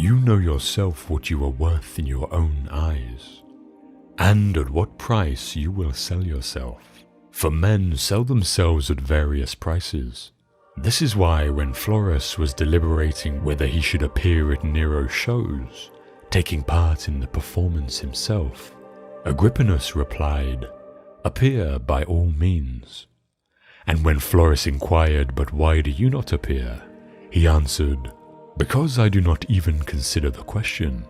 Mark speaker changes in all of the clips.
Speaker 1: you know yourself what you are worth in your own eyes, and at what price you will sell yourself. For men sell themselves at various prices. This is why when Florus was deliberating whether he should appear at Nero's shows, taking part in the performance himself, Agrippinus replied, "Appear by all means." And when Florus inquired, "But why do you not appear?" he answered, "Because I do not even consider the question."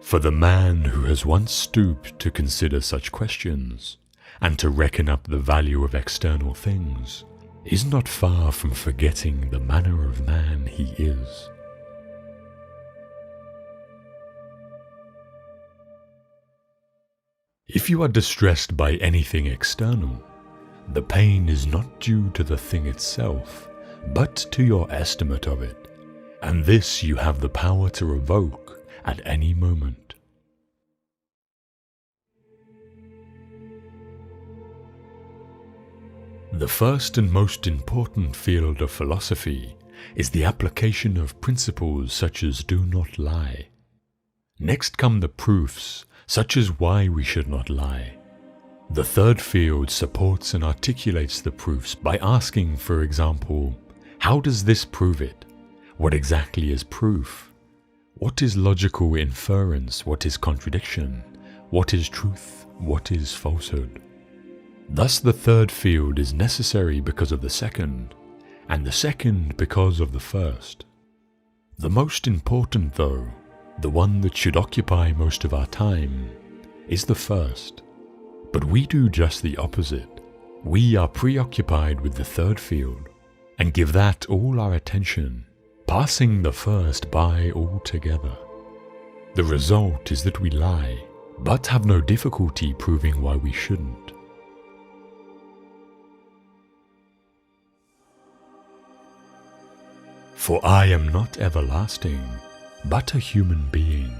Speaker 1: For the man who has once stooped to consider such questions, and to reckon up the value of external things, is not far from forgetting the manner of man he is. If you are distressed by anything external, the pain is not due to the thing itself, but to your estimate of it, and this you have the power to revoke at any moment. The first and most important field of philosophy is the application of principles such as do not lie. Next come the proofs, such as why we should not lie. The third field supports and articulates the proofs by asking, for example, how does this prove it? What exactly is proof? What is logical inference? What is contradiction? What is truth? What is falsehood? Thus the third field is necessary because of the second, and the second because of the first. The most important, though, the one that should occupy most of our time, is the first. But we do just the opposite. We are preoccupied with the third field, and give that all our attention, passing the first by altogether. The result is that we lie, but have no difficulty proving why we shouldn't. For I am not everlasting, but a human being,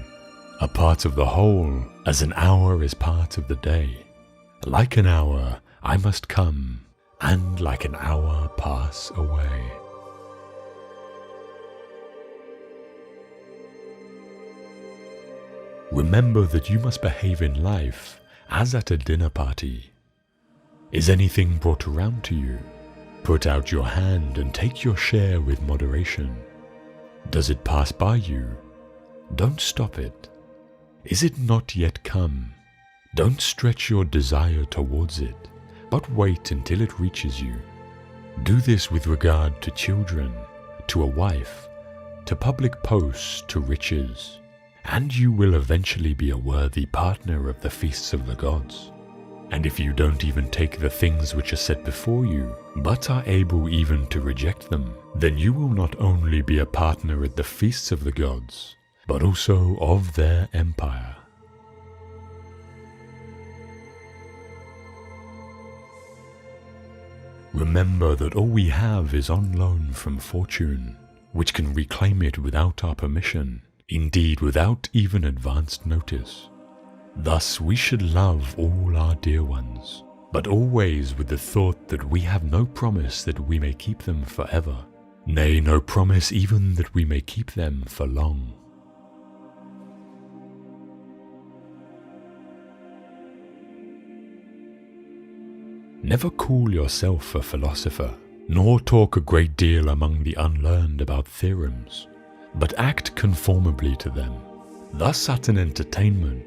Speaker 1: a part of the whole, as an hour is part of the day. Like an hour I must come, and like an hour pass away. Remember that you must behave in life as at a dinner party. Is anything brought around to you? Put out your hand and take your share with moderation. Does it pass by you? Don't stop it. Is it not yet come? Don't stretch your desire towards it, but wait until it reaches you. Do this with regard to children, to a wife, to public posts, to riches, and you will eventually be a worthy partner of the feasts of the gods. And if you don't even take the things which are set before you, but are able even to reject them, then you will not only be a partner at the feasts of the gods, but also of their empire. Remember that all we have is on loan from fortune, which can reclaim it without our permission, indeed without even advanced notice. Thus we should love all our dear ones, but always with the thought that we have no promise that we may keep them forever, nay, no promise even that we may keep them for long. Never call yourself a philosopher, nor talk a great deal among the unlearned about theorems, but act conformably to them. Thus at an entertainment,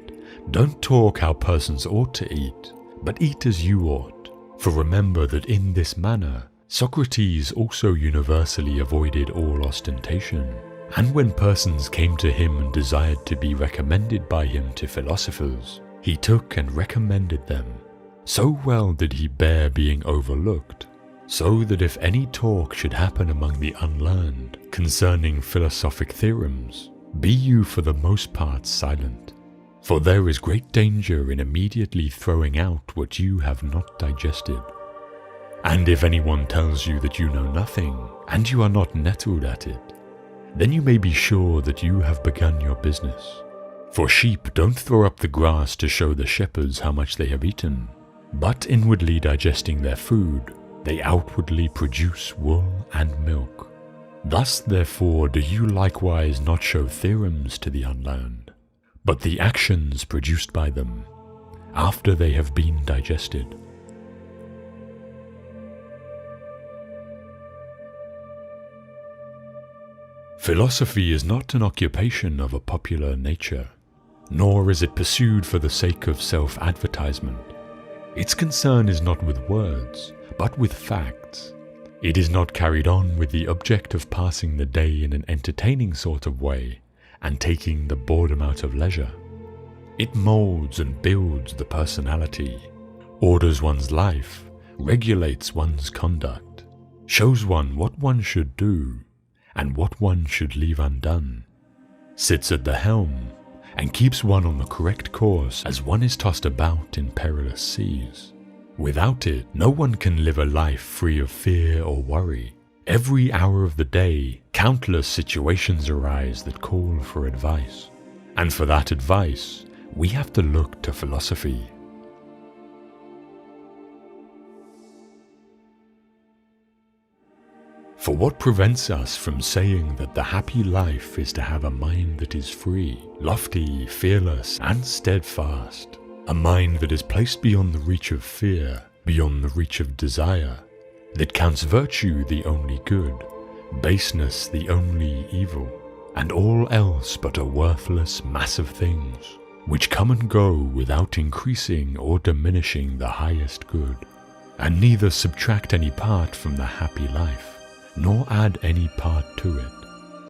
Speaker 1: don't talk how persons ought to eat, but eat as you ought. For remember that in this manner, Socrates also universally avoided all ostentation. And when persons came to him and desired to be recommended by him to philosophers, he took and recommended them. So well did he bear being overlooked, so that if any talk should happen among the unlearned concerning philosophic theorems, be you for the most part silent. For there is great danger in immediately throwing out what you have not digested. And if anyone tells you that you know nothing, and you are not nettled at it, then you may be sure that you have begun your business. For sheep don't throw up the grass to show the shepherds how much they have eaten, but inwardly digesting their food, they outwardly produce wool and milk. Thus, therefore, do you likewise not show theorems to the unlearned, but the actions produced by them, after they have been digested. Philosophy is not an occupation of a popular nature, nor is it pursued for the sake of self-advertisement. Its concern is not with words, but with facts. It is not carried on with the object of passing the day in an entertaining sort of way and taking the boredom out of leisure. It molds and builds the personality, orders one's life, regulates one's conduct, shows one what one should do and what one should leave undone, sits at the helm and keeps one on the correct course as one is tossed about in perilous seas. Without it, no one can live a life free of fear or worry. Every hour of the day, countless situations arise that call for advice. And for that advice, we have to look to philosophy. For what prevents us from saying that the happy life is to have a mind that is free, lofty, fearless, and steadfast? A mind that is placed beyond the reach of fear, beyond the reach of desire, that counts virtue the only good, baseness the only evil, and all else but a worthless mass of things, which come and go without increasing or diminishing the highest good, and neither subtract any part from the happy life, nor add any part to it.